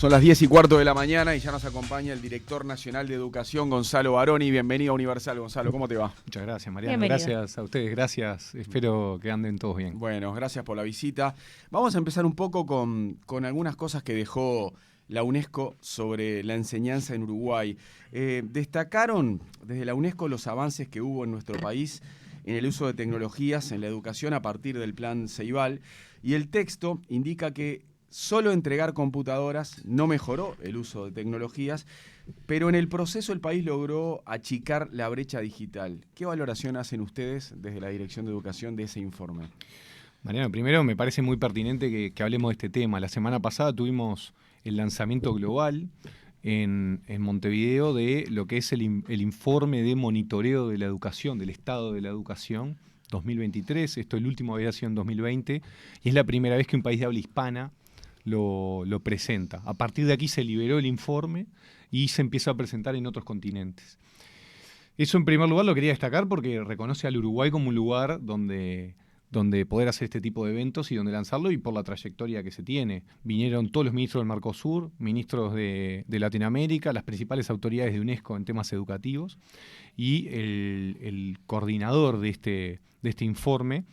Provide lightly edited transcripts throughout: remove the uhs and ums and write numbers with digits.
Son las 10:15 de la mañana y ya nos acompaña el director nacional de Educación, Gonzalo Baroni. Bienvenido a Universal, Gonzalo. ¿Cómo te va? Muchas gracias, Mariano. Bienvenido. Gracias a ustedes, gracias. Espero que anden todos bien. Bueno, gracias por la visita. Vamos a empezar un poco con algunas cosas que dejó la UNESCO sobre la enseñanza en Uruguay. Destacaron desde la UNESCO los avances que hubo en nuestro país en el uso de tecnologías en la educación a partir del Plan Ceibal, y el texto indica que solo entregar computadoras no mejoró el uso de tecnologías, pero en el proceso el país logró achicar la brecha digital. ¿Qué valoración hacen ustedes desde la Dirección de Educación de ese informe? Mariano, primero me parece muy pertinente que hablemos de este tema. La semana pasada tuvimos el lanzamiento global en Montevideo de lo que es el informe de monitoreo de la educación, del estado de la educación 2023. Esto el último había sido en 2020 y es la primera vez que un país de habla hispana lo presenta. A partir de aquí se liberó el informe y se empieza a presentar en otros continentes. Eso en primer lugar lo quería destacar porque reconoce al Uruguay como un lugar donde poder hacer este tipo de eventos y donde lanzarlo, y por la trayectoria que se tiene. Vinieron todos los ministros del Mercosur, ministros de Latinoamérica, las principales autoridades de UNESCO en temas educativos, y el coordinador de este informe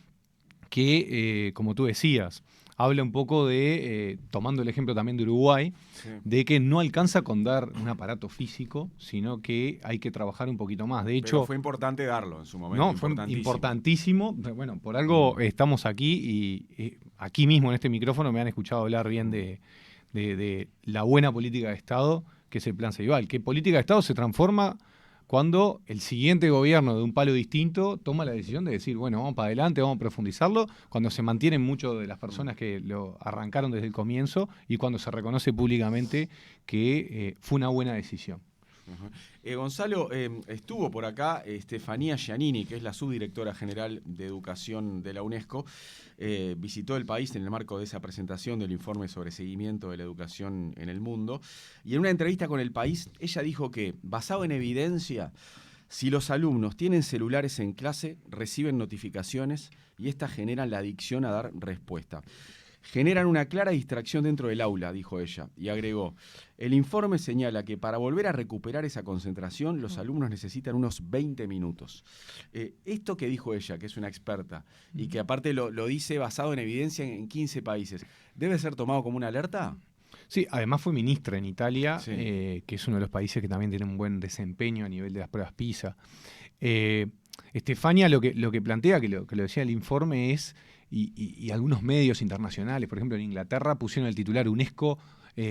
que, como tú decías, habla un poco de, tomando el ejemplo también de Uruguay, sí, de que no alcanza con dar un aparato físico, sino que hay que trabajar un poquito más. De hecho, pero fue importante darlo en su momento. No, fue importantísimo. Bueno, por algo estamos aquí y aquí mismo en este micrófono me han escuchado hablar bien de la buena política de Estado, que es el Plan Ceibal. Que política de Estado se transforma cuando el siguiente gobierno de un palo distinto toma la decisión de decir, bueno, vamos para adelante, vamos a profundizarlo, cuando se mantienen muchas de las personas que lo arrancaron desde el comienzo y cuando se reconoce públicamente que fue una buena decisión. Gonzalo, estuvo por acá Estefanía Giannini, que es la subdirectora general de Educación de la UNESCO, visitó el país en el marco de esa presentación del informe sobre seguimiento de la educación en el mundo, y en una entrevista con El País, ella dijo que, basado en evidencia, si los alumnos tienen celulares en clase, reciben notificaciones y estas generan la adicción a dar respuesta. Generan una clara distracción dentro del aula, dijo ella, y agregó, el informe señala que para volver a recuperar esa concentración, los alumnos necesitan unos 20 minutos. Esto que dijo ella, que es una experta, y que aparte lo dice basado en evidencia en 15 países, ¿debe ser tomado como una alerta? Sí, además fue ministra en Italia, sí, que es uno de los países que también tiene un buen desempeño a nivel de las pruebas PISA. Estefania lo que plantea, que lo decía el informe, es, y algunos medios internacionales, por ejemplo en Inglaterra, pusieron el titular UNESCO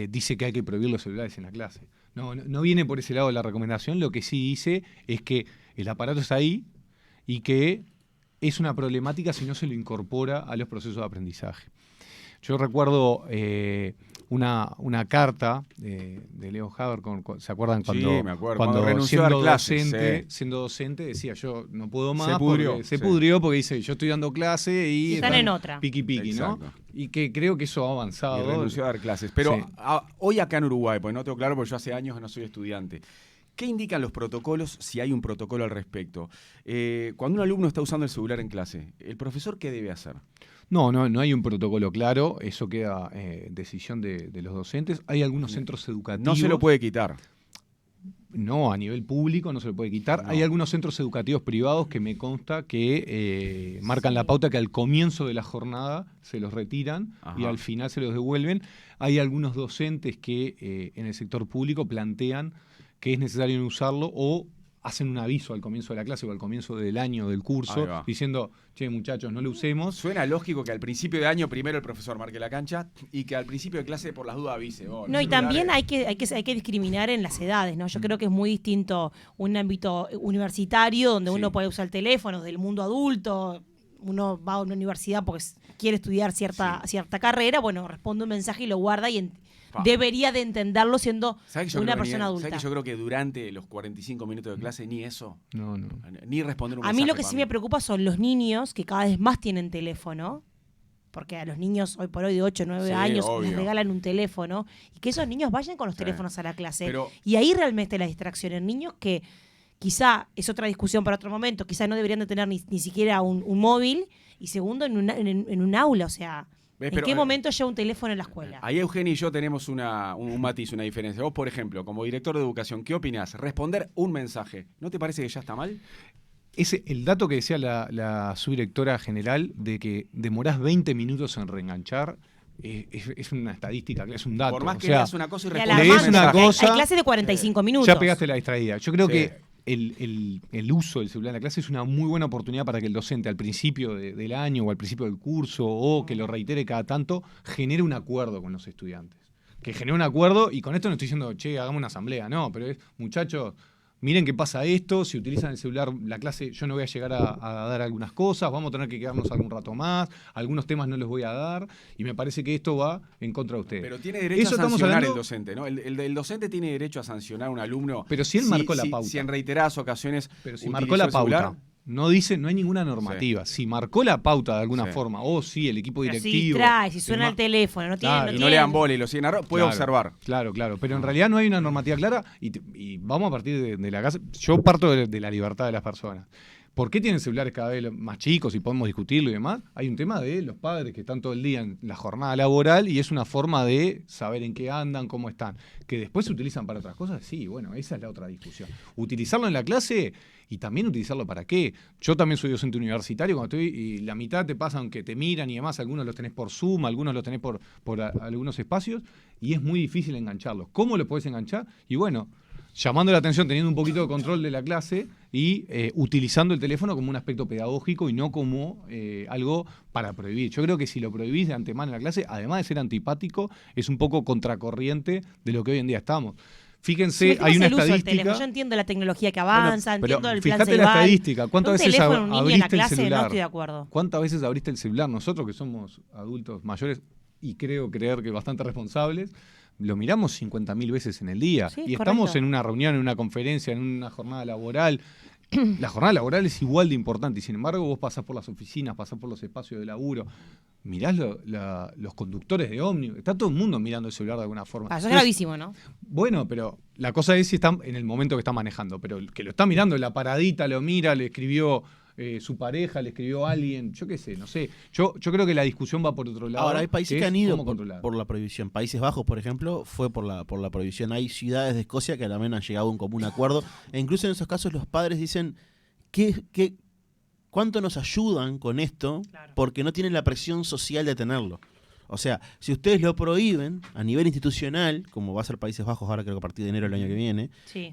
dice que hay que prohibir los celulares en la clase. No viene por ese lado la recomendación, lo que sí dice es que el aparato está ahí y que es una problemática si no se lo incorpora a los procesos de aprendizaje. Yo recuerdo una carta de Leo Haber, ¿se acuerdan? Cuando, sí, me acuerdo. Cuando renunció a dar clases, siendo docente, decía, yo no puedo más, se sí, pudrió porque dice, yo estoy dando clase y están en otra. Piqui, ¿no? Y que creo que eso ha avanzado. Y renunció a dar clases. Pero sí, hoy acá en Uruguay, pues no tengo claro porque yo hace años que no soy estudiante, ¿qué indican los protocolos, si hay un protocolo al respecto? Cuando un alumno está usando el celular en clase, ¿el profesor qué debe hacer? No hay un protocolo claro, eso queda decisión de los docentes. Hay algunos centros educativos... No se lo puede quitar. No, a nivel público no se lo puede quitar. No. Hay algunos centros educativos privados que me consta que marcan la pauta que al comienzo de la jornada se los retiran. Ajá, y al final se los devuelven. Hay algunos docentes que en el sector público plantean que es necesario no usarlo o hacen un aviso al comienzo de la clase o al comienzo del año del curso diciendo, che muchachos, no lo usemos. Suena lógico que al principio de año primero el profesor marque la cancha y que al principio de clase por las dudas avise. No, y también hay que discriminar en las edades, ¿no? Yo creo que es muy distinto un ámbito universitario donde uno puede usar el teléfono, del mundo adulto. Uno va a una universidad porque quiere estudiar cierta carrera, bueno, responde un mensaje y lo guarda y debería de entenderlo siendo una persona adulta. ¿Sabes que yo creo que durante los 45 minutos de clase ni eso? No. Ni responder un mensaje. A mí lo que sí me preocupa son los niños que cada vez más tienen teléfono, porque a los niños hoy por hoy de 8 o 9 años les regalan un teléfono, y que esos niños vayan con los teléfonos a la clase. Y ahí realmente la distracción en niños que quizá es otra discusión para otro momento, quizá no deberían de tener ni siquiera un móvil, y segundo en un aula, o sea, ¿En qué momento lleva un teléfono en la escuela? Ahí Eugenia y yo tenemos un matiz, una diferencia. Vos, por ejemplo, como director de educación, ¿qué opinás? Responder un mensaje, ¿no te parece que ya está mal? El dato que decía la subdirectora general de que demorás 20 minutos en reenganchar es una estadística, es un dato. Por más o que sea, leas una cosa y Y a respondas la lees un una mensaje. cosa, Hay clases de 45 minutos. ya pegaste la distraída. Yo creo Sí. que el uso del celular en la clase es una muy buena oportunidad para que el docente al principio del año o al principio del curso o que lo reitere cada tanto genere un acuerdo con los estudiantes. Que genere un acuerdo, y con esto no estoy diciendo, che, hagamos una asamblea, no, pero es, muchachos, miren qué pasa esto, si utilizan el celular, la clase, yo no voy a llegar a dar algunas cosas, vamos a tener que quedarnos algún rato más, algunos temas no les voy a dar, y me parece que esto va en contra de ustedes. Pero tiene derecho Eso a estamos sancionar hablando- el docente, ¿no? El docente tiene derecho a sancionar a un alumno. Pero si él marcó la pauta. Si en reiteradas ocasiones. Pero si utilizó marcó la el celular, pauta, no hay ninguna normativa. Si marcó la pauta de alguna Sí. forma, o si el equipo Pero si directivo... distrae, si suena el teléfono, no tiene. Claro, y no tiene- le dan bola y lo siguen puede Claro, observar. Claro. Pero en realidad no hay una normativa clara y vamos a partir de la casa. Yo parto de la libertad de las personas. ¿Por qué tienen celulares cada vez más chicos y podemos discutirlo y demás? Hay un tema de los padres que están todo el día en la jornada laboral y es una forma de saber en qué andan, cómo están. Que después se utilizan para otras cosas, sí, bueno, esa es la otra discusión. Utilizarlo en la clase y también utilizarlo para qué. Yo también soy docente universitario, cuando estoy, y la mitad te pasan que te miran y demás, algunos los tenés por Zoom, algunos los tenés por algunos espacios, y es muy difícil engancharlos. ¿Cómo lo podés enganchar? Y bueno, llamando la atención, teniendo un poquito de control de la clase y utilizando el teléfono como un aspecto pedagógico y no como algo para prohibir. Yo creo que si lo prohibís de antemano en la clase, además de ser antipático, es un poco contracorriente de lo que hoy en día estamos. Fíjense, Subestimos hay una el uso del estadística. teléfono. Yo entiendo la tecnología que avanza, Bueno, pero entiendo el plan fíjate la Ceibal. estadística. ¿Cuántas Un veces teléfono, un niño en la abriste el clase, celular? no estoy de acuerdo. ¿Cuántas veces abriste el celular? Nosotros que somos adultos mayores y creo creer que bastante responsables, lo miramos 50.000 veces en el día. Sí, Y correcto. estamos en una reunión, en una conferencia, en una jornada laboral. La jornada laboral es igual de importante y sin embargo vos pasás por las oficinas, pasás por los espacios de laburo, mirás los conductores de ómnibus, está todo el mundo mirando el celular de alguna forma. Eso es Entonces, gravísimo, ¿no? bueno, pero la cosa es si está en el momento que está manejando, pero el que lo está mirando en la paradita, lo mira, le escribió su pareja, le escribió alguien, yo qué sé, no sé. Yo creo que la discusión va por otro lado. Ahora, hay países que es han ido cómo controlar. por la prohibición. Países Bajos, por ejemplo, fue por la prohibición. Hay ciudades de Escocia que también han llegado a un común acuerdo. E incluso en esos casos los padres dicen ¿cuánto nos ayudan con esto? Claro. Porque no tienen la presión social de tenerlo. O sea, si ustedes lo prohíben a nivel institucional, como va a ser Países Bajos ahora creo que a partir de enero del año que viene, Sí.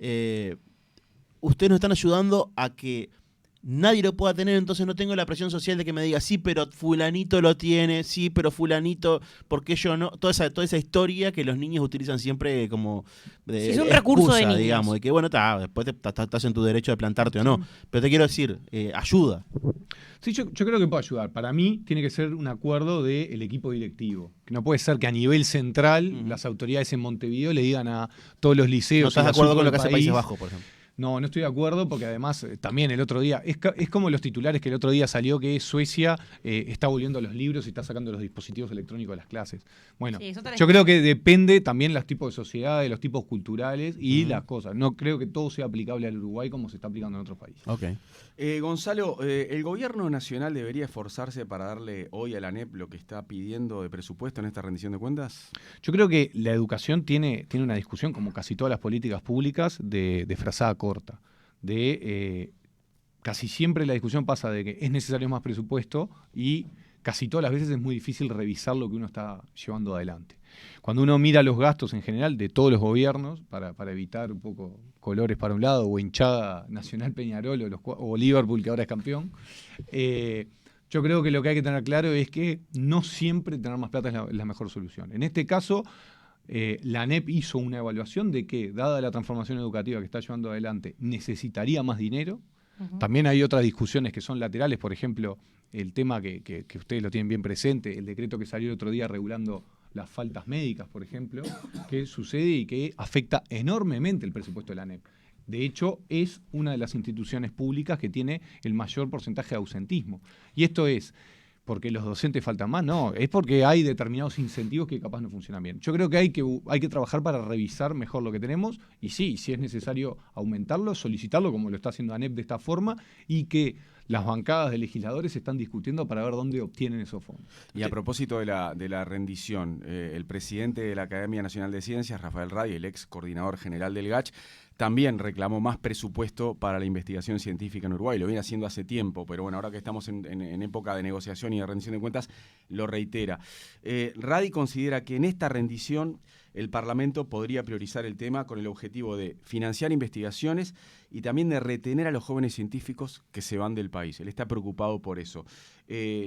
ustedes nos están ayudando a que nadie lo pueda tener, entonces no tengo la presión social de que me diga, sí, pero fulanito lo tiene, sí, pero fulanito, ¿por qué yo no? Toda esa historia que los niños utilizan siempre como de Sí, es un recurso de niños. digamos, de que bueno, después estás en tu derecho de plantarte o no. Pero te quiero decir, ayuda. Sí, yo creo que puede ayudar. Para mí tiene que ser un acuerdo del equipo directivo. Que no puede ser que a nivel central las autoridades en Montevideo le digan a todos los liceos. ¿No estás y de a acuerdo sur con lo del que hace país? Países Bajos, por ejemplo? No estoy de acuerdo porque además también el otro día, es como los titulares que el otro día salió que Suecia está volviendo a los libros y está sacando los dispositivos electrónicos de las clases. Bueno, Sí, es otra yo creo que depende también los tipos de sociedades, los tipos culturales y las cosas. No creo que todo sea aplicable al Uruguay como se está aplicando en otros países. Ok. Gonzalo, ¿el gobierno nacional debería esforzarse para darle hoy a la ANEP lo que está pidiendo de presupuesto en esta rendición de cuentas? Yo creo que la educación tiene una discusión, como casi todas las políticas públicas, de frazada corta. Casi siempre la discusión pasa de que es necesario más presupuesto y casi todas las veces es muy difícil revisar lo que uno está llevando adelante. Cuando uno mira los gastos en general de todos los gobiernos, para evitar un poco colores para un lado, o hinchada Nacional Peñarol o Liverpool, que ahora es campeón, yo creo que lo que hay que tener claro es que no siempre tener más plata es la mejor solución. En este caso, la ANEP hizo una evaluación de que, dada la transformación educativa que está llevando adelante, necesitaría más dinero. También hay otras discusiones que son laterales, por ejemplo, el tema que ustedes lo tienen bien presente, el decreto que salió el otro día regulando las faltas médicas, por ejemplo, que sucede y que afecta enormemente el presupuesto de la ANEP. De hecho, es una de las instituciones públicas que tiene el mayor porcentaje de ausentismo. Y esto es, porque los docentes faltan más, no, es porque hay determinados incentivos que capaz no funcionan bien. Yo creo que hay que trabajar para revisar mejor lo que tenemos y sí, si es necesario aumentarlo, solicitarlo, como lo está haciendo ANEP de esta forma, y que las bancadas de legisladores están discutiendo para ver dónde obtienen esos fondos. Y a propósito de la rendición, el presidente de la Academia Nacional de Ciencias, Rafael Radi, el ex coordinador general del GACH, también reclamó más presupuesto para la investigación científica en Uruguay. Lo viene haciendo hace tiempo, pero bueno, ahora que estamos en época de negociación y de rendición de cuentas, lo reitera. Radi considera que en esta rendición el Parlamento podría priorizar el tema con el objetivo de financiar investigaciones y también de retener a los jóvenes científicos que se van del país. Él está preocupado por eso.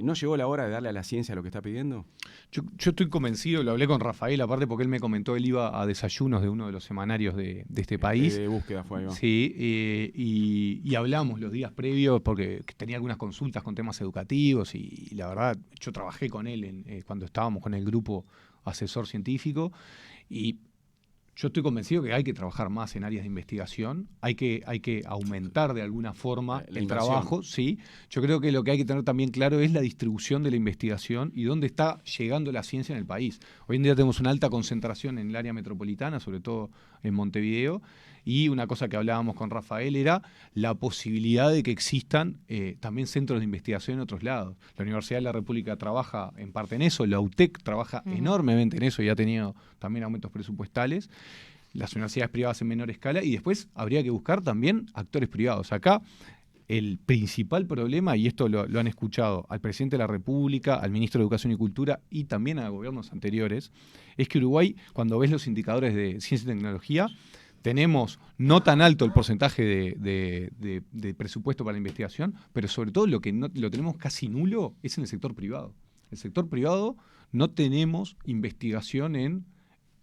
¿No llegó la hora de darle a la ciencia lo que está pidiendo? Yo estoy convencido, lo hablé con Rafael, aparte porque él me comentó, él iba a desayunos de uno de los semanarios de este país. De búsqueda fue ahí, ¿no? Sí, y hablamos los días previos porque tenía algunas consultas con temas educativos y la verdad, yo trabajé con él cuando estábamos con el grupo asesor científico y yo estoy convencido que hay que trabajar más en áreas de investigación, hay que aumentar de alguna forma el trabajo, sí. Yo creo que lo que hay que tener también claro es la distribución de la investigación y dónde está llegando la ciencia en el país. Hoy en día tenemos una alta concentración en el área metropolitana, sobre todo en Montevideo, y una cosa que hablábamos con Rafael era la posibilidad de que existan también centros de investigación en otros lados. La Universidad de la República trabaja en parte en eso, la UTEC trabaja enormemente en eso y ha tenido también aumentos presupuestales. Las universidades privadas en menor escala y después habría que buscar también actores privados. Acá el principal problema, y esto lo han escuchado al presidente de la República, al ministro de Educación y Cultura y también a gobiernos anteriores, es que Uruguay, cuando ves los indicadores de ciencia y tecnología, tenemos no tan alto el porcentaje de presupuesto para la investigación, pero sobre todo lo que no, lo tenemos casi nulo es en el sector privado. El sector privado no tenemos investigación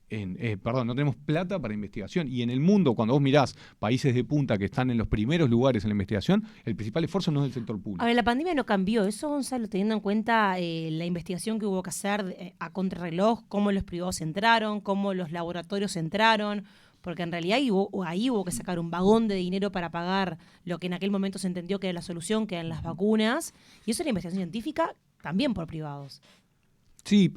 no tenemos plata para investigación. Y en el mundo, cuando vos mirás países de punta que están en los primeros lugares en la investigación, el principal esfuerzo no es del sector público. A ver, la pandemia no cambió eso, Gonzalo, teniendo en cuenta la investigación que hubo que hacer a contrarreloj, cómo los privados entraron, cómo los laboratorios entraron, porque en realidad ahí hubo que sacar un vagón de dinero para pagar lo que en aquel momento se entendió que era la solución, que eran las vacunas, y eso es la investigación científica también por privados. Sí.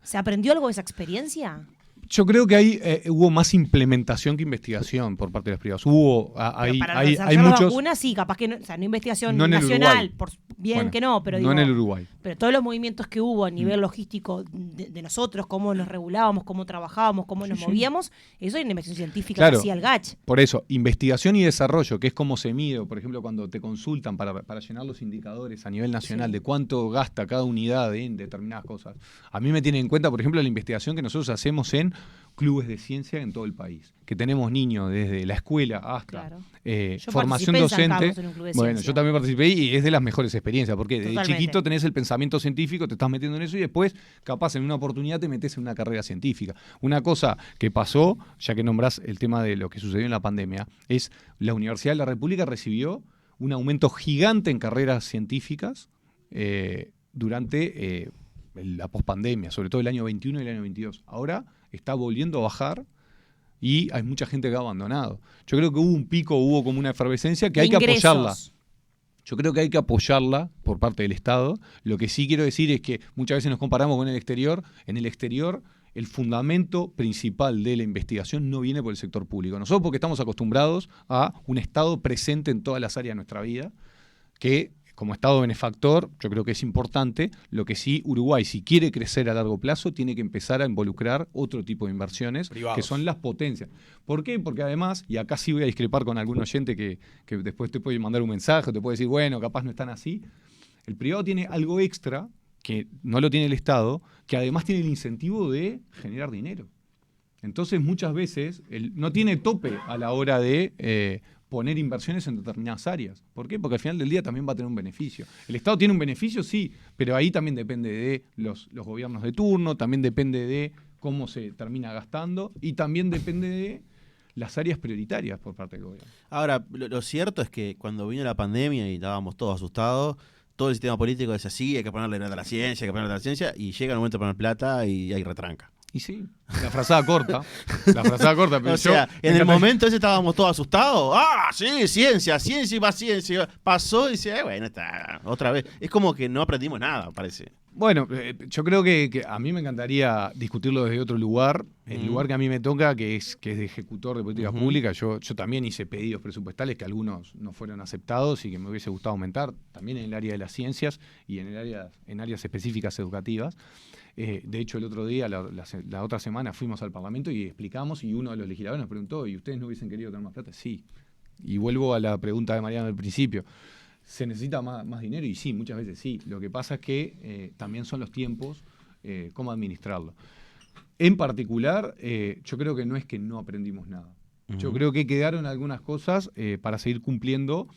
¿Se aprendió algo de esa experiencia? Yo creo que ahí hubo más implementación que investigación por parte de los privados. Hay muchos. Vacunas, sí, capaz que no, o sea, no investigación no nacional, por bien bueno, que no, pero no en el Uruguay. Pero todos los movimientos que hubo a nivel logístico de nosotros, cómo nos regulábamos, cómo trabajábamos, cómo nos movíamos, eso es una investigación científica que hacía el GACH. Por eso, investigación y desarrollo, que es cómo se mide, por ejemplo, cuando te consultan para llenar los indicadores a nivel nacional de cuánto gasta cada unidad en determinadas cosas. A mí me tiene en cuenta, por ejemplo, la investigación que nosotros hacemos en clubes de ciencia en todo el país, que tenemos niños desde la escuela hasta formación docente. Bueno, yo también participé y es de las mejores experiencias, porque desde chiquito tenés el pensamiento científico, te estás metiendo en eso y después, capaz, en una oportunidad te metes en una carrera científica. Una cosa que pasó, ya que nombrás el tema de lo que sucedió en la pandemia, es la Universidad de la República recibió un aumento gigante en carreras científicas durante la pospandemia, sobre todo el año 21 y el año 22. Ahora está volviendo a bajar y hay mucha gente que ha abandonado. Yo creo que hubo un pico, hubo como una efervescencia que hay que apoyarla. Yo creo que hay que apoyarla por parte del Estado. Lo que sí quiero decir es que muchas veces nos comparamos con el exterior. En el exterior, el fundamento principal de la investigación no viene por el sector público. Nosotros porque estamos acostumbrados a un Estado presente en todas las áreas de nuestra vida, que como Estado benefactor, yo creo que es importante. Lo que sí, Uruguay, si quiere crecer a largo plazo, tiene que empezar a involucrar otro tipo de inversiones, privados, que son las potencias. ¿Por qué? Porque además, y acá sí voy a discrepar con algún oyente que después te puede mandar un mensaje, te puede decir, bueno, capaz no están así. El privado tiene algo extra, que no lo tiene el Estado, que además tiene el incentivo de generar dinero. Entonces, muchas veces, no tiene tope a la hora de poner inversiones en determinadas áreas. ¿Por qué? Porque al final del día también va a tener un beneficio. El Estado tiene un beneficio, sí, pero ahí también depende de los gobiernos de turno, también depende de cómo se termina gastando y también depende de las áreas prioritarias por parte del gobierno. Ahora, lo cierto es que cuando vino la pandemia y estábamos todos asustados, todo el sistema político decía, sí, hay que ponerle plata a la ciencia, y llega el momento de poner plata y hay retranca. Y sí, la frazada corta. La frazada corta. Pero O sea, yo, en el momento ese estábamos todos asustados. ¡Ah, sí, ciencia y más ciencia! Pasó y dice, bueno, está, otra vez. Es como que no aprendimos nada, parece. Bueno, yo creo que a mí me encantaría discutirlo desde otro lugar. El lugar que a mí me toca, que es de ejecutor de política pública. Yo también hice pedidos presupuestales que algunos no fueron aceptados y que me hubiese gustado aumentar, también en el área de las ciencias y en áreas específicas educativas. De hecho, el otro día, la otra semana, fuimos al Parlamento y explicamos, y uno de los legisladores nos preguntó, ¿y ustedes no hubiesen querido tener más plata? Sí. Y vuelvo a la pregunta de Mariano al principio. ¿Se necesita más dinero? Y sí, muchas veces sí. Lo que pasa es que también son los tiempos, cómo administrarlo. En particular, yo creo que no es que no aprendimos nada. Yo creo que quedaron algunas cosas para seguir cumpliendo.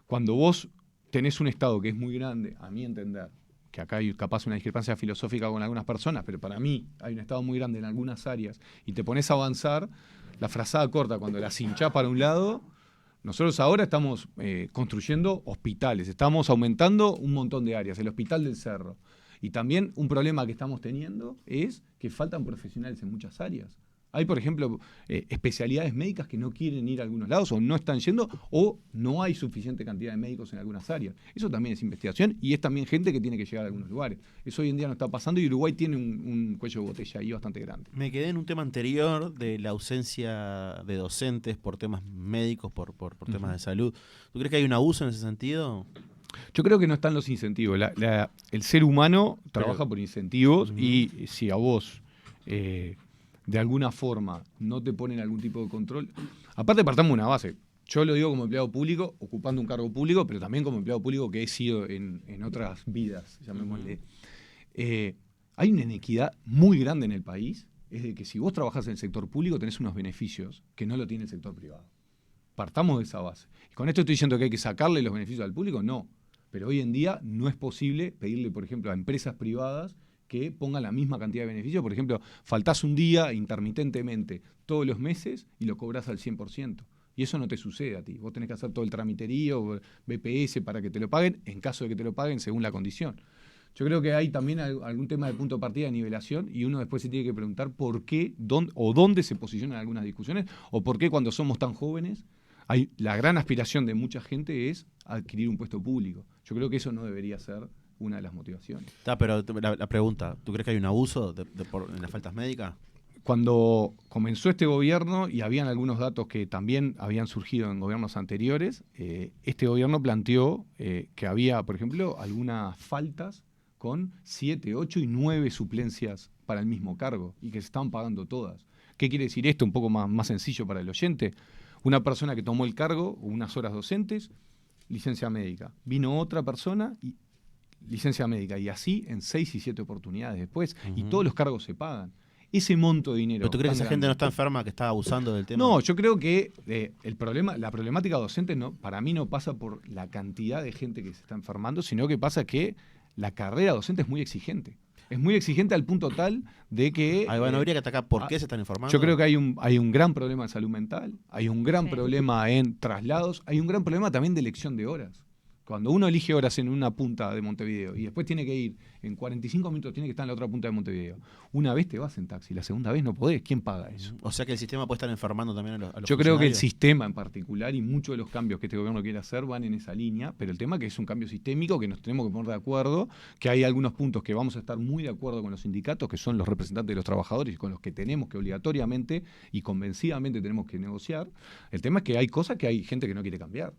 Cuando vos tenés un Estado que es muy grande, a mi entender, que acá hay capaz una discrepancia filosófica con algunas personas, pero para mí hay un Estado muy grande en algunas áreas, y te pones a avanzar, la frazada corta, cuando la cinchás para un lado, nosotros ahora estamos construyendo hospitales, estamos aumentando un montón de áreas, el Hospital del Cerro. Y también un problema que estamos teniendo es que faltan profesionales en muchas áreas. Hay, por ejemplo, especialidades médicas que no quieren ir a algunos lados o no están yendo, o no hay suficiente cantidad de médicos en algunas áreas. Eso también es investigación y es también gente que tiene que llegar a algunos lugares. Eso hoy en día no está pasando y Uruguay tiene un cuello de botella ahí bastante grande. Me quedé en un tema anterior de la ausencia de docentes por temas médicos, por temas de salud. ¿Tú crees que hay un abuso en ese sentido? Yo creo que no están los incentivos. El ser humano trabaja por incentivos y si a vos... de alguna forma no te ponen algún tipo de control. Aparte, partamos de una base. Yo lo digo como empleado público, ocupando un cargo público, pero también como empleado público que he sido en otras vidas, llamémosle. Hay una inequidad muy grande en el país, es de que si vos trabajás en el sector público tenés unos beneficios que no lo tiene el sector privado. Partamos de esa base. Y con esto estoy diciendo que hay que sacarle los beneficios al público, no. Pero hoy en día no es posible pedirle, por ejemplo, a empresas privadas que pongan la misma cantidad de beneficios. Por ejemplo, faltás un día intermitentemente todos los meses y lo cobrás al 100%. Y eso no te sucede a ti. Vos tenés que hacer todo el tramiterío, BPS para que te lo paguen, en caso de que te lo paguen según la condición. Yo creo que hay también algún tema de punto de partida de nivelación y uno después se tiene que preguntar por qué, dónde se posicionan algunas discusiones o por qué cuando somos tan jóvenes la gran aspiración de mucha gente es adquirir un puesto público. Yo creo que eso no debería ser una de las motivaciones. Pero la pregunta, ¿tú crees que hay un abuso en las faltas médicas? Cuando comenzó este gobierno, y habían algunos datos que también habían surgido en gobiernos anteriores, este gobierno planteó que había, por ejemplo, algunas faltas con 7, 8 y 9 suplencias para el mismo cargo y que se estaban pagando todas. ¿Qué quiere decir esto? Un poco más sencillo para el oyente. Una persona que tomó el cargo, unas horas docentes, licencia médica. Vino otra persona y licencia médica, y así en 6 y 7 oportunidades después, y todos los cargos se pagan. Ese monto de dinero. ¿Pero tú crees que esa gente no está enferma, que está abusando del tema? No, yo creo que la problemática docente para mí no pasa por la cantidad de gente que se está enfermando, sino que pasa que la carrera docente es muy exigente. Es muy exigente al punto tal de que... Bueno, habría que atacar por qué se están informando. Yo creo que hay un gran problema de salud mental, hay un gran problema en traslados, hay un gran problema también de elección de horas. Cuando uno elige horas en una punta de Montevideo y después tiene que ir en 45 minutos, tiene que estar en la otra punta de Montevideo. Una vez te vas en taxi, la segunda vez no podés. ¿Quién paga eso? O sea que el sistema puede estar enfermando también a los Yo creo que el sistema en particular y muchos de los cambios que este gobierno quiere hacer van en esa línea, pero el tema que es un cambio sistémico que nos tenemos que poner de acuerdo, que hay algunos puntos que vamos a estar muy de acuerdo con los sindicatos, que son los representantes de los trabajadores y con los que tenemos que obligatoriamente y convencidamente tenemos que negociar. El tema es que hay cosas que hay gente que no quiere cambiar.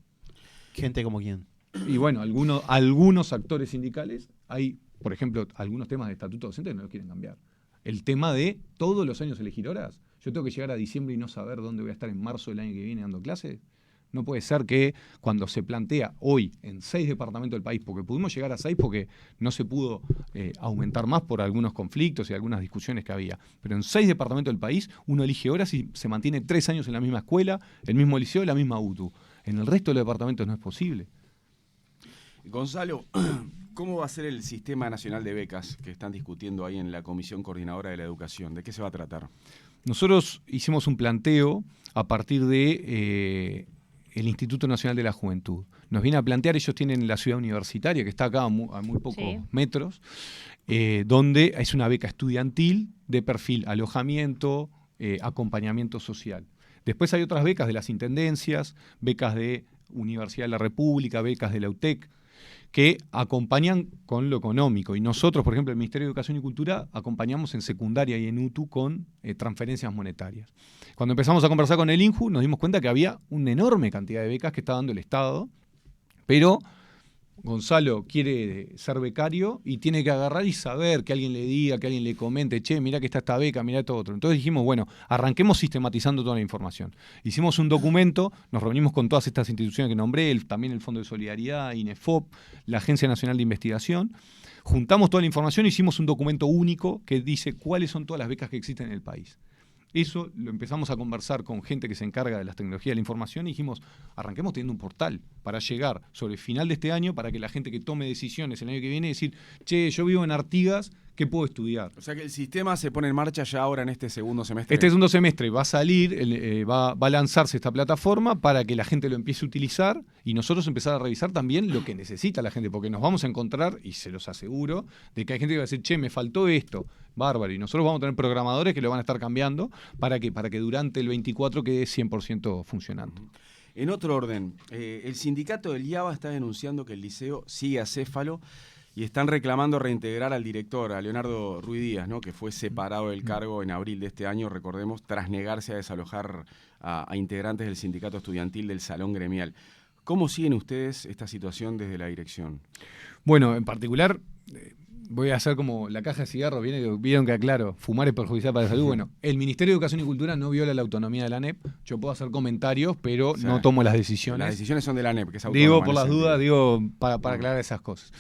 ¿Gente como quién? Y bueno, algunos actores sindicales, hay, por ejemplo, algunos temas de estatuto docente que no lo quieren cambiar. El tema de todos los años elegir horas. Yo tengo que llegar a diciembre y no saber dónde voy a estar en marzo del año que viene dando clases. No puede ser que cuando se plantea hoy en 6 departamentos del país, porque pudimos llegar a 6 porque no se pudo aumentar más por algunos conflictos y algunas discusiones que había, pero en 6 departamentos del país uno elige horas y se mantiene 3 años en la misma escuela, el mismo liceo y la misma UTU. En el resto de los departamentos no es posible. Gonzalo, ¿cómo va a ser el Sistema Nacional de Becas que están discutiendo ahí en la Comisión Coordinadora de la Educación? ¿De qué se va a tratar? Nosotros hicimos un planteo a partir de el Instituto Nacional de la Juventud. Nos viene a plantear, ellos tienen la ciudad universitaria, que está acá a muy pocos metros, donde es una beca estudiantil de perfil alojamiento, acompañamiento social. Después hay otras becas de las intendencias, becas de Universidad de la República, becas de la UTEC, que acompañan con lo económico. Y nosotros, por ejemplo, el Ministerio de Educación y Cultura, acompañamos en secundaria y en UTU con transferencias monetarias. Cuando empezamos a conversar con el INJU, nos dimos cuenta que había una enorme cantidad de becas que está dando el Estado, pero Gonzalo quiere ser becario y tiene que agarrar y saber, que alguien le diga, que alguien le comente, che, mirá que está esta beca, mirá todo otro. Entonces dijimos, bueno, arranquemos sistematizando toda la información. Hicimos un documento, nos reunimos con todas estas instituciones que nombré, también el Fondo de Solidaridad, INEFOP, la Agencia Nacional de Investigación. Juntamos toda la información, hicimos un documento único que dice cuáles son todas las becas que existen en el país. Eso lo empezamos a conversar con gente que se encarga de las tecnologías de la información y dijimos, arranquemos teniendo un portal para llegar sobre el final de este año para que la gente que tome decisiones el año que viene decir, che, yo vivo en Artigas, ¿qué puedo estudiar? O sea que el sistema se pone en marcha ya ahora en este segundo semestre. Este segundo semestre va a salir, va a lanzarse esta plataforma para que la gente lo empiece a utilizar y nosotros empezar a revisar también lo que necesita la gente, porque nos vamos a encontrar, y se los aseguro, de que hay gente que va a decir, che, me faltó esto, bárbaro, y nosotros vamos a tener programadores que lo van a estar cambiando para que durante el 24 quede 100% funcionando. En otro orden, el sindicato del IABA está denunciando que el liceo sigue acéfalo y están reclamando reintegrar al director, a Leonardo Ruiz Díaz, ¿no? Que fue separado del cargo en abril de este año, recordemos, tras negarse a desalojar a integrantes del sindicato estudiantil del Salón Gremial. ¿Cómo siguen ustedes esta situación desde la dirección? Bueno, en particular, voy a hacer como la caja de cigarros, vieron que aclaro, fumar es perjudicial para la salud. Bueno, el Ministerio de Educación y Cultura no viola la autonomía de la ANEP. Yo puedo hacer comentarios, pero o sea, no tomo las decisiones. Las decisiones son de la ANEP, que es autónoma. Digo por las dudas, para aclarar esas cosas.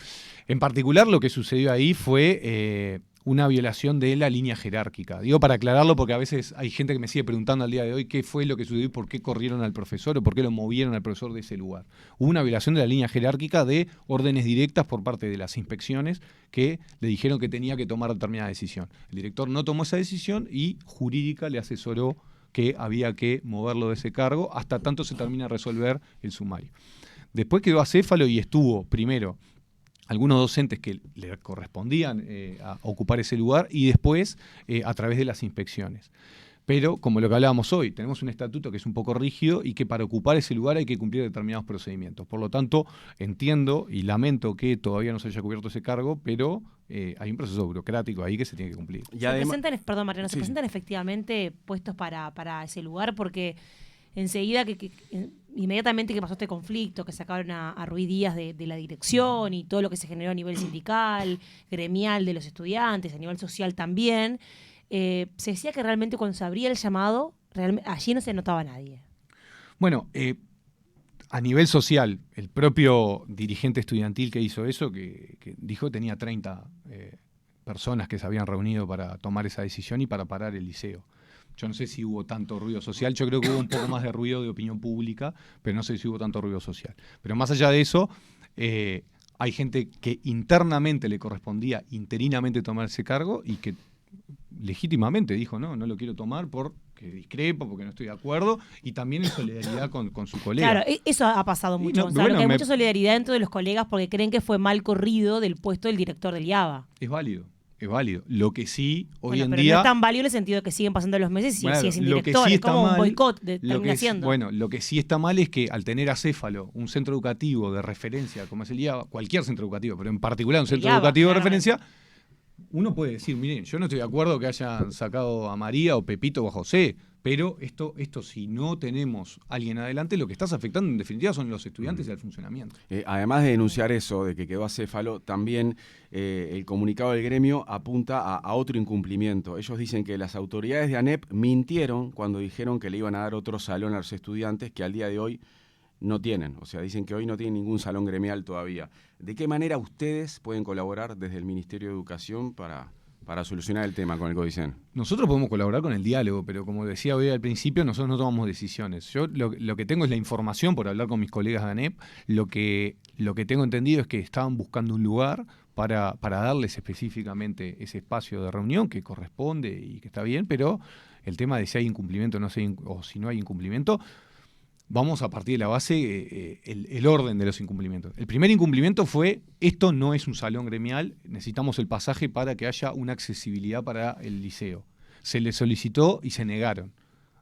En particular, lo que sucedió ahí fue una violación de la línea jerárquica. Digo para aclararlo porque a veces hay gente que me sigue preguntando al día de hoy qué fue lo que sucedió y por qué corrieron al profesor o por qué lo movieron al profesor de ese lugar. Hubo una violación de la línea jerárquica de órdenes directas por parte de las inspecciones que le dijeron que tenía que tomar determinada decisión. El director no tomó esa decisión y jurídica le asesoró que había que moverlo de ese cargo hasta tanto se termina de resolver el sumario. Después quedó acéfalo y estuvo primero algunos docentes que le correspondían a ocupar ese lugar y después a través de las inspecciones. Pero, como lo que hablábamos hoy, tenemos un estatuto que es un poco rígido y que para ocupar ese lugar hay que cumplir determinados procedimientos. Por lo tanto, entiendo y lamento que todavía no se haya cubierto ese cargo, pero hay un proceso burocrático ahí que se tiene que cumplir. Perdón, Mariano, ¿se presentan efectivamente puestos para ese lugar? Porque enseguida inmediatamente que pasó este conflicto, que sacaron a Ruiz Díaz de la dirección y todo lo que se generó a nivel sindical, gremial de los estudiantes, a nivel social también, se decía que realmente cuando se abría el llamado, allí no se notaba nadie. Bueno, a nivel social, el propio dirigente estudiantil que hizo eso, que dijo que tenía 30 personas que se habían reunido para tomar esa decisión y para parar el liceo. Yo no sé si hubo tanto ruido social, yo creo que hubo un poco más de ruido de opinión pública, pero no sé si hubo tanto ruido social. Pero más allá de eso, hay gente que internamente le correspondía interinamente tomar ese cargo y que legítimamente dijo, no lo quiero tomar porque discrepo, porque no estoy de acuerdo, y también en solidaridad con su colega. Claro, eso ha pasado mucho, Gonzalo, que hay mucha solidaridad dentro de los colegas porque creen que fue mal corrido del puesto del director del IABA. Es válido. Lo que sí, hoy en pero día... no es tan válido en el sentido de que siguen pasando los meses y sigue sin director. Sí es como mal, un boicot termina siendo. Bueno, lo que sí está mal es que al tener acéfalo, un centro educativo de referencia, como es el IABA, cualquier centro educativo, pero en particular un centro educativo de referencia, uno puede decir, miren, yo no estoy de acuerdo que hayan sacado a María o Pepito o a José, pero esto si no tenemos a alguien adelante, lo que estás afectando en definitiva son los estudiantes y el funcionamiento. Además de denunciar eso, de que quedó acéfalo, también el comunicado del gremio apunta a otro incumplimiento. Ellos dicen que las autoridades de ANEP mintieron cuando dijeron que le iban a dar otro salón a los estudiantes que al día de hoy no tienen. O sea, dicen que hoy no tienen ningún salón gremial todavía. ¿De qué manera ustedes pueden colaborar desde el Ministerio de Educación para solucionar el tema con el CODICEN? Nosotros podemos colaborar con el diálogo, pero como decía hoy al principio, nosotros no tomamos decisiones. Yo lo que tengo es la información por hablar con mis colegas de ANEP. Lo que tengo entendido es que estaban buscando un lugar para darles específicamente ese espacio de reunión que corresponde y que está bien, pero el tema de si hay incumplimiento o si no hay incumplimiento, vamos a partir de la base el orden de los incumplimientos. El primer incumplimiento fue, esto no es un salón gremial, necesitamos el pasaje para que haya una accesibilidad para el liceo. Se le solicitó y se negaron.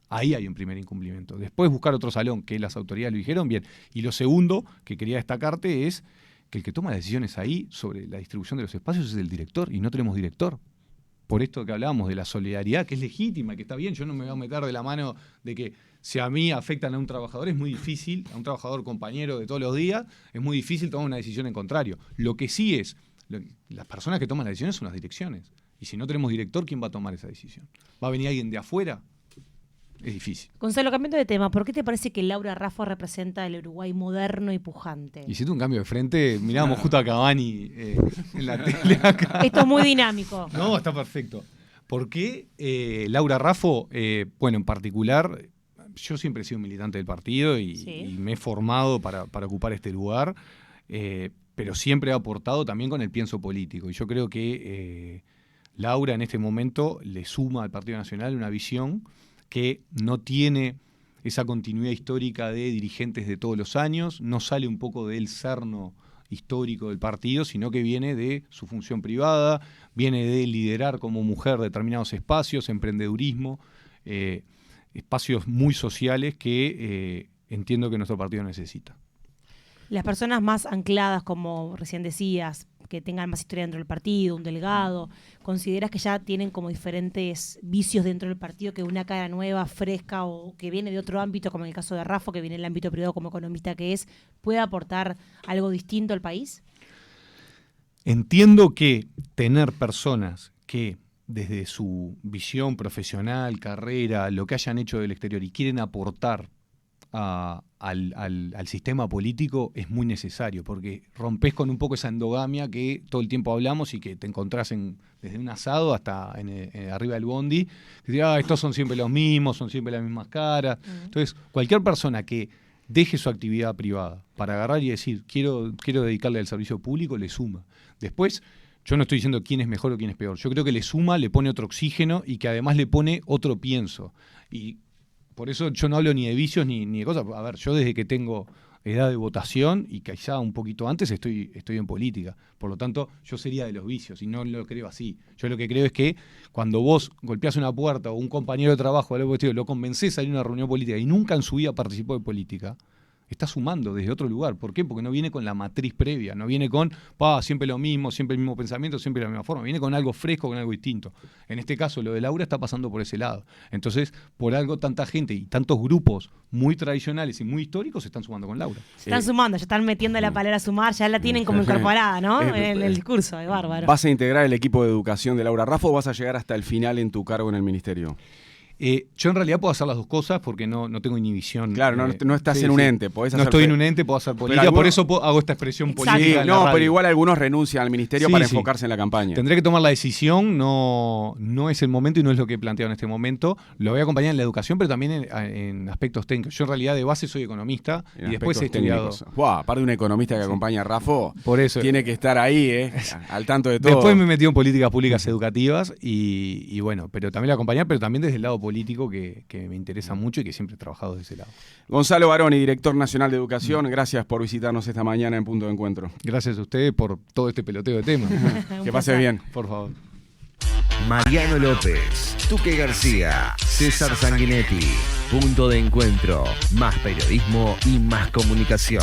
Ahí hay un primer incumplimiento. Después buscar otro salón, que las autoridades lo dijeron, bien. Y lo segundo que quería destacarte es que el que toma las decisiones ahí sobre la distribución de los espacios es el director, y no tenemos director. Por esto que hablábamos de la solidaridad, que es legítima, que está bien, yo no me voy a meter de la mano de que si a mí afectan a un trabajador, es muy difícil, a un trabajador compañero de todos los días, es muy difícil tomar una decisión en contrario. Lo que sí es, las personas que toman las decisiones son las direcciones. Y si no tenemos director, ¿quién va a tomar esa decisión? ¿Va a venir alguien de afuera? Es difícil. Gonzalo, cambiando de tema, ¿por qué te parece que Laura Raffo representa el Uruguay moderno y pujante? Hiciste un cambio de frente, mirábamos justo a Cavani en la tele acá. Esto es muy dinámico. No, está perfecto. ¿Por qué Laura Raffo? Bueno, en particular, yo siempre he sido militante del partido y me he formado para ocupar este lugar, pero siempre he aportado también con el pienso político. Y yo creo que Laura en este momento le suma al Partido Nacional una visión que no tiene esa continuidad histórica de dirigentes de todos los años, no sale un poco del cerno histórico del partido, sino que viene de su función privada, viene de liderar como mujer determinados espacios, emprendedurismo, espacios muy sociales que entiendo que nuestro partido necesita. Las personas más ancladas, como recién decías, que tengan más historia dentro del partido, un delegado, ¿consideras que ya tienen como diferentes vicios dentro del partido, que una cara nueva, fresca o que viene de otro ámbito, como en el caso de Raffo, que viene del ámbito privado como economista que es, puede aportar algo distinto al país? Entiendo que tener personas que desde su visión profesional, carrera, lo que hayan hecho del exterior y quieren aportar al sistema político es muy necesario, porque rompes con un poco esa endogamia que todo el tiempo hablamos y que te encontrás desde un asado hasta arriba del bondi, que dices, estos son siempre los mismos, son siempre las mismas caras. Entonces, cualquier persona que deje su actividad privada para agarrar y decir, quiero dedicarle al servicio público, le suma. Después, yo no estoy diciendo quién es mejor o quién es peor, yo creo que le suma, le pone otro oxígeno y que además le pone otro pienso. Y por eso yo no hablo ni de vicios ni de cosas. A ver, yo desde que tengo edad de votación y quizá un poquito antes estoy en política. Por lo tanto, yo sería de los vicios y no lo creo así. Yo lo que creo es que cuando vos golpeás una puerta o un compañero de trabajo lo convencés a ir a una reunión política y nunca en su vida participó de política, está sumando desde otro lugar. ¿Por qué? Porque no viene con la matriz previa, no viene con siempre lo mismo, siempre el mismo pensamiento, siempre la misma forma, viene con algo fresco, con algo distinto. En este caso, lo de Laura está pasando por ese lado. Entonces, por algo tanta gente y tantos grupos muy tradicionales y muy históricos se están sumando con Laura. Se están sumando, ya están metiendo la palabra sumar, ya la tienen como incorporada, ¿no? En el discurso, es bárbaro. ¿Vas a integrar el equipo de educación de Laura Raffo o vas a llegar hasta el final en tu cargo en el ministerio? Yo en realidad puedo hacer las dos cosas porque no tengo inhibición. Claro, no estás en un ente. Podés no estoy en un ente, puedo hacer política, por eso hago esta expresión política. Sí, pero igual algunos renuncian al ministerio para enfocarse en la campaña. Tendré que tomar la decisión, no es el momento y no es lo que he planteado en este momento. Lo voy a acompañar en la educación, pero también en aspectos técnicos. Yo en realidad de base soy economista y después he estudiado. Aparte de un economista que acompaña a Raffo, por eso tiene que estar ahí, al tanto de todo. Después me metí en políticas públicas educativas y bueno, pero también la acompañar, pero también desde el lado político que me interesa mucho y que siempre he trabajado de ese lado. Gonzalo Baroni, director nacional de Educación, gracias por visitarnos esta mañana en Punto de Encuentro. Gracias a ustedes por todo este peloteo de temas. Que pase bien. Por favor. Mariano López, Tuque García, César Sanguinetti. Punto de Encuentro. Más periodismo y más comunicación.